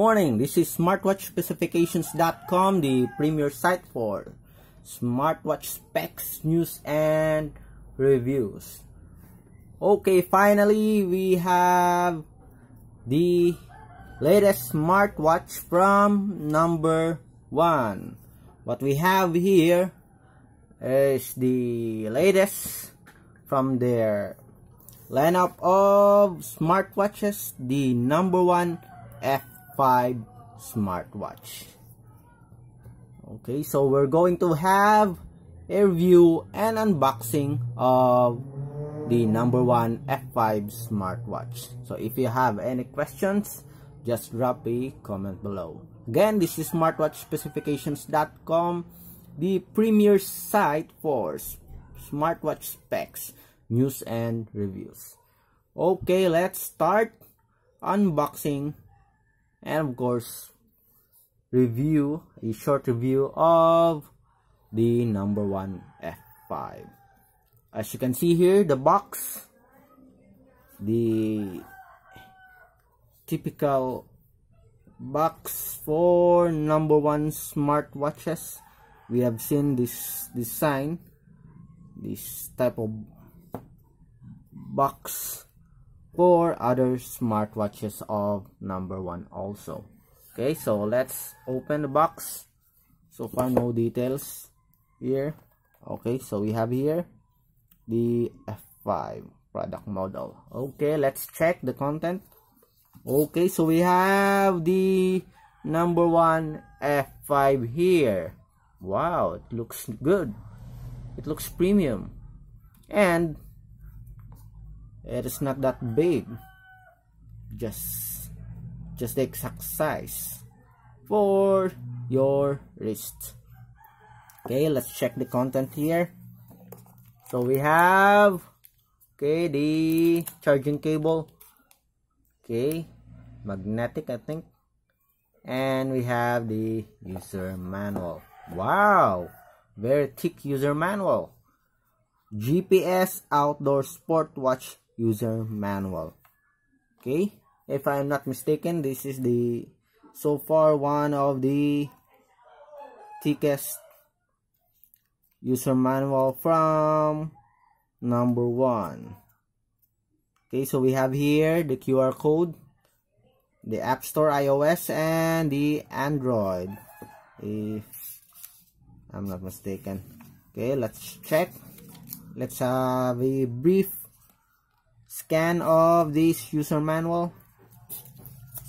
morning. This is smartwatchspecifications.com, the premier site for smartwatch specs, news, and reviews. Okay, finally we have the latest smartwatch from No.1. What we have here is the latest from their lineup of smartwatches, the No.1 F5 smartwatch. Okay, so we're going to have a review and unboxing of the No.1 F5 smartwatch. So if you have any questions, just drop a comment below. Again, this is smartwatchspecifications.com, the premier site for smartwatch specs, news, and reviews. Okay, let's start unboxing and of course review, a short review of the No.1 F5. As you can see here, the box, the typical box for No.1 smartwatches. We have seen this design, this type of box for other smartwatches of No.1 also. Okay, so let's open the box. So far no details here. Okay, so we have here the F5 product model. Okay, let's check the content. Okay, so we have the No.1 F5 here. Wow, it looks good. It looks premium. And it is not that big. Just the exact size for your wrist. Okay, let's check the content here. So we have, okay, the charging cable. Okay, magnetic, I think. And we have the user manual. Wow, very thick user manual. GPS outdoor sport watch user manual. Okay, if I'm not mistaken, this is the so far one of the thickest user manual from No.1. Okay, so we have here the QR code, the App Store iOS, and the Android, if I'm not mistaken. Okay, let's check. Let's have a brief scan of this user manual.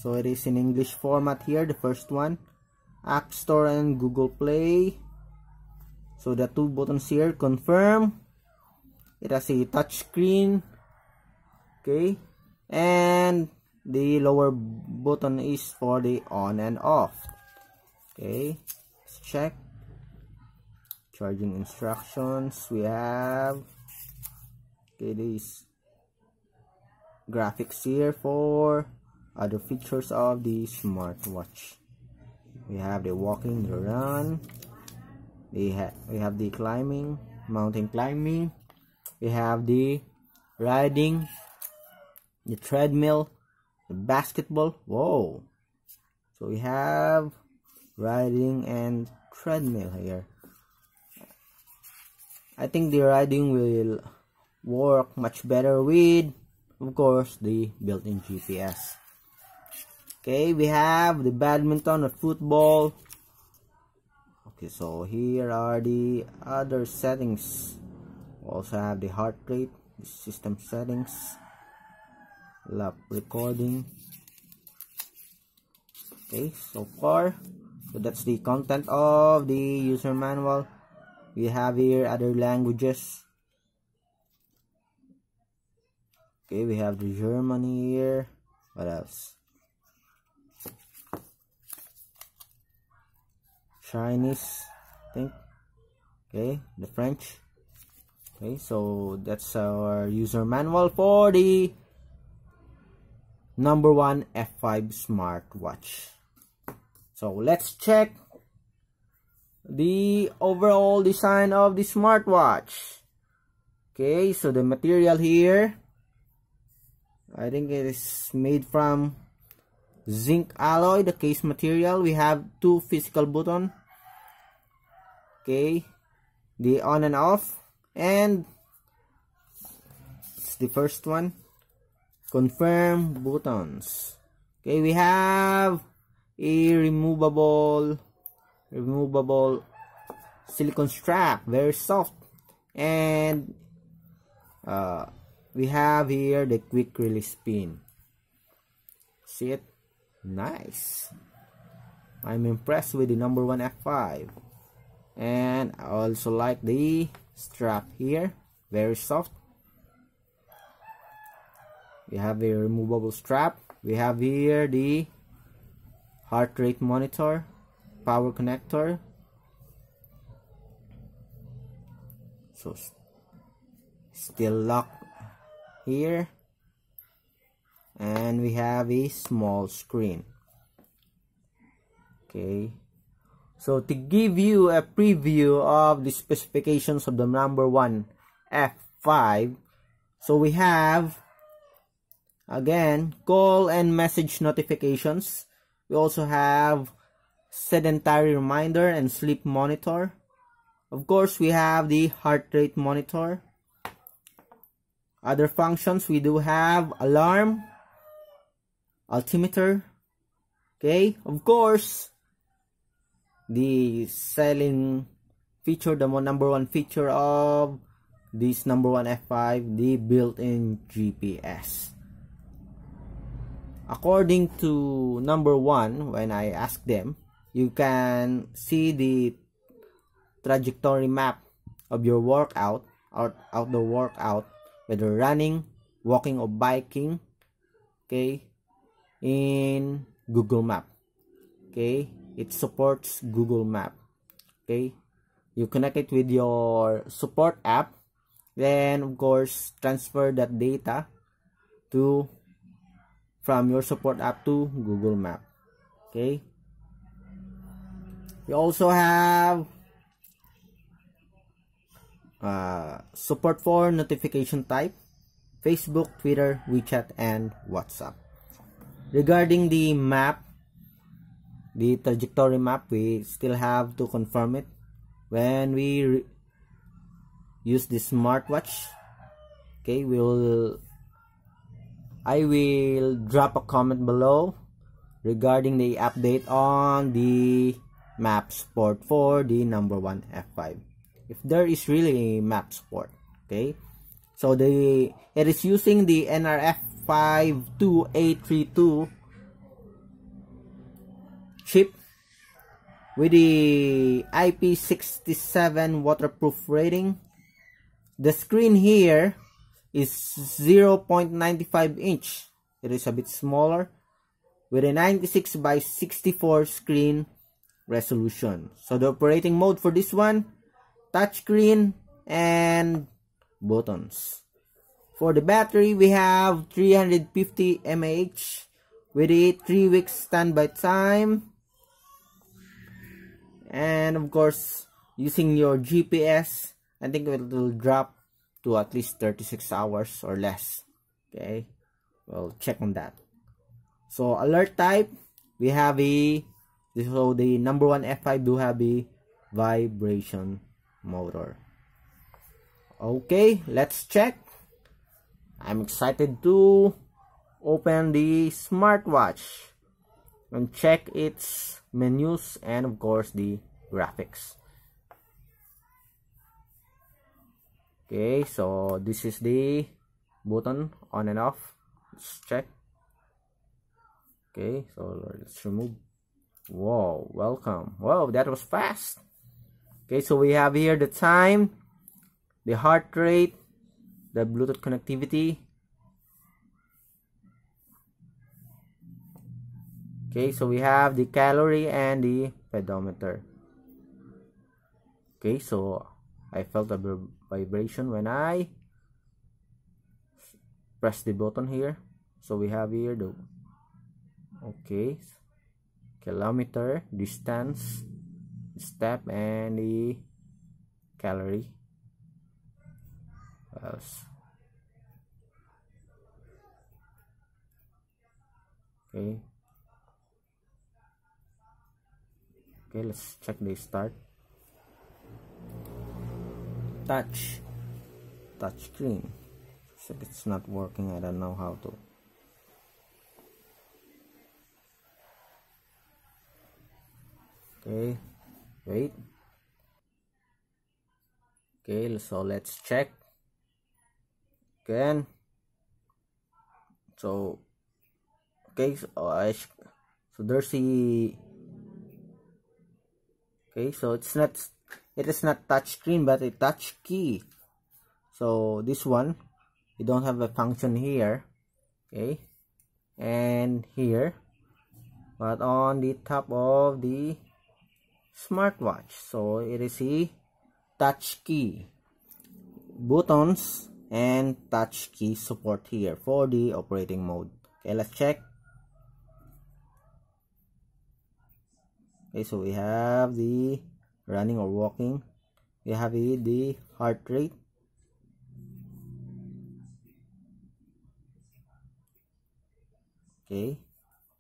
So it is in English format here, the first one. App Store and Google Play. So the two buttons here, confirm. It has a touch screen. Okay, and the lower button is for the on and off. Okay, let's check. Charging instructions. We have, okay, these graphics here for other features of the smartwatch. We have the walking, the run. We have the climbing, mountain climbing. We have the riding, the treadmill, the basketball. Whoa! So we have riding and treadmill here. I think the riding will work much better with, of course, the built-in GPS. Okay, we have the badminton or football. Okay, so here are the other settings. We also have the heart rate, the system settings, lap recording. Okay, so far, so that's the content of the user manual. We have here other languages. Okay, we have the German here. What else? Chinese, I think. Okay, the French. Okay, so that's our user manual for the No.1 F5 smartwatch. So let's check the overall design of the smartwatch. Okay, so the material here, I think it is made from zinc alloy, the case material. We have 2 physical buttons. Okay, the on and off, and it's the first one, confirm buttons. Okay, we have a removable silicone strap, very soft, and we have here the quick release pin. See it? Nice. I'm impressed with the No.1 F5. And I also like the strap here, very soft. We have a removable strap. We have here the heart rate monitor, power connector. So still locked here. And we have a small screen. Okay. So to give you a preview of the specifications of the No.1 F5, so we have, again, call and message notifications. We also have sedentary reminder and sleep monitor. Of course, we have the heart rate monitor. Other functions, we do have alarm, altimeter. Okay, of course, the selling feature, the #1 feature of this No.1 F5, the built-in GPS. According to No.1, when I asked them, you can see the trajectory map of your workout, outdoor workout, whether running, walking, or biking, okay, in Google Map. Okay, it supports Google Map. Okay, you connect it with your support app, then of course transfer that data from your support app to Google Map. Okay, we also have support for notification type: Facebook, Twitter, WeChat, and WhatsApp. Regarding the map, the trajectory map, we still have to confirm it when we use the smartwatch. Okay, I will drop a comment below regarding the update on the map support for the No.1 F5, if there is really a map support. Okay, so it is using the NRF52832 chip with the IP67 waterproof rating. The screen here is 0.95 inch. It is a bit smaller with a 96 by 64 screen resolution. So the operating mode for this one, touchscreen and buttons. For the battery, we have 350 mAh with a 3 weeks standby time. And of course, using your GPS, I think it will drop to at least 36 hours or less. Okay, we'll check on that. So alert type, we have the No.1 F5 do have a vibration motor. Okay, let's check. I'm excited to open the smartwatch and check its menus and of course the graphics. Okay, so this is the button on and off. Let's check. Okay, so let's remove. Whoa, welcome. Whoa, that was fast. Okay, so we have here the time, the heart rate, the Bluetooth connectivity. Okay, so we have the calorie and the pedometer. Okay, so I felt a vibration when I press the button here. So we have here the kilometer, distance, step, and the calorie. What else? Okay, Okay, let's check the start. Touch screen. So it's not working. I don't know how to. Okay, wait. Okay, so let's check again. So okay, so there's the. Okay, so it is not touch screen but a touch key. So this one, you don't have a function here, okay, and here, but on the top of the smartwatch. So it is a touch key, buttons and touch key support here for the operating mode. Okay, let's check. Okay, so we have the running or walking. We have the heart rate. Okay,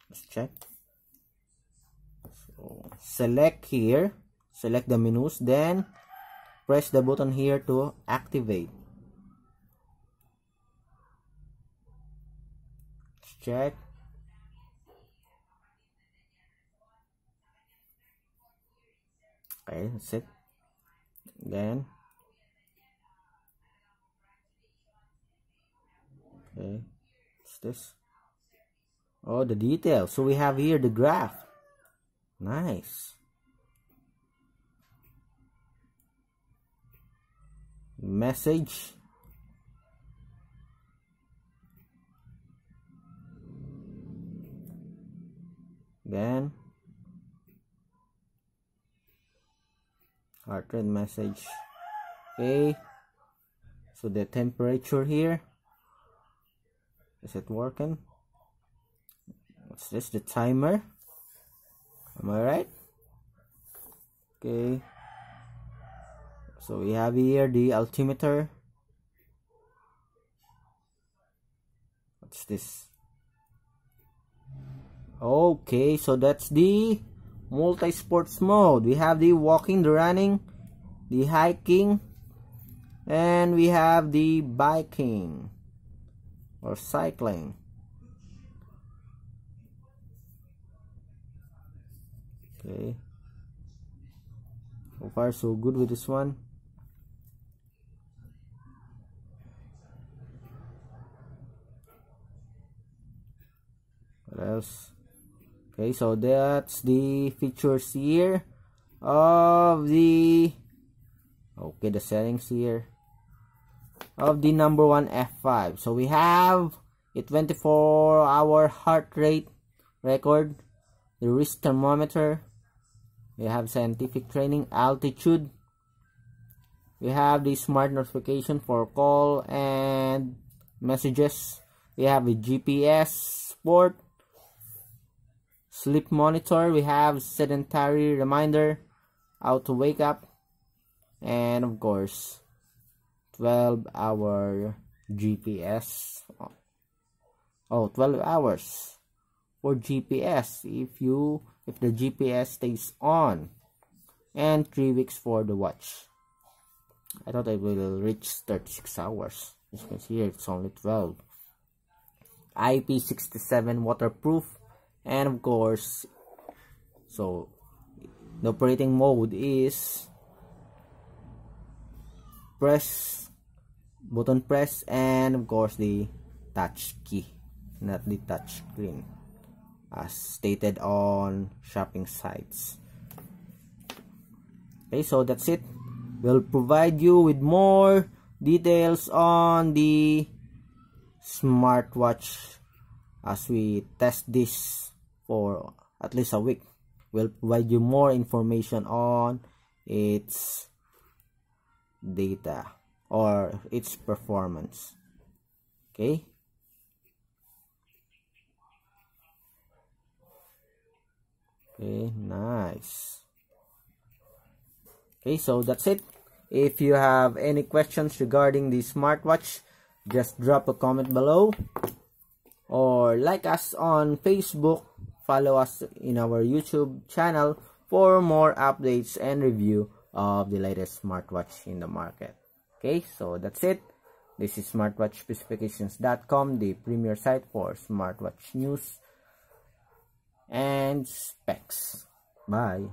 let's check. So select here, select the menus, then press the button here to activate. Let's check. Okay, that's it. Then okay, what's this? Oh, the details. So we have here the graph. Nice. Message. Then heart rate message. Okay, so the temperature here, is it working? What's this? The timer. Am I right? Okay, so we have here the altimeter. What's this? Okay, so that's the multi-sports mode. We have the walking, the running, the hiking, and we have the biking or cycling. Okay, so far so good with this one. What else? Okay, so that's the features here of the the settings here of the No.1 F5. So we have a 24-hour heart rate record, the wrist thermometer, we have scientific training, altitude, we have the smart notification for call and messages, we have a GPS sport, sleep monitor, we have sedentary reminder, auto wake up, and of course 12-hour GPS. 12 hours for GPS if the GPS stays on, and 3 weeks for the watch. I thought it will reach 36 hours. As you can see here, it's only 12. IP67 waterproof, and of course, so the operating mode is button press, and of course the touch key, not the touch screen as stated on shopping sites. Okay, so that's it. We'll provide you with more details on the smartwatch as we test this for at least a week. We'll provide you more information on its data or its performance. Okay, nice. Okay, so that's it. If you have any questions regarding the smartwatch, just drop a comment below, or like us on Facebook, follow us in our YouTube channel for more updates and review of the latest smartwatch in the market. Okay, so that's it. This is smartwatchspecifications.com, the premier site for smartwatch news and specs. Bye.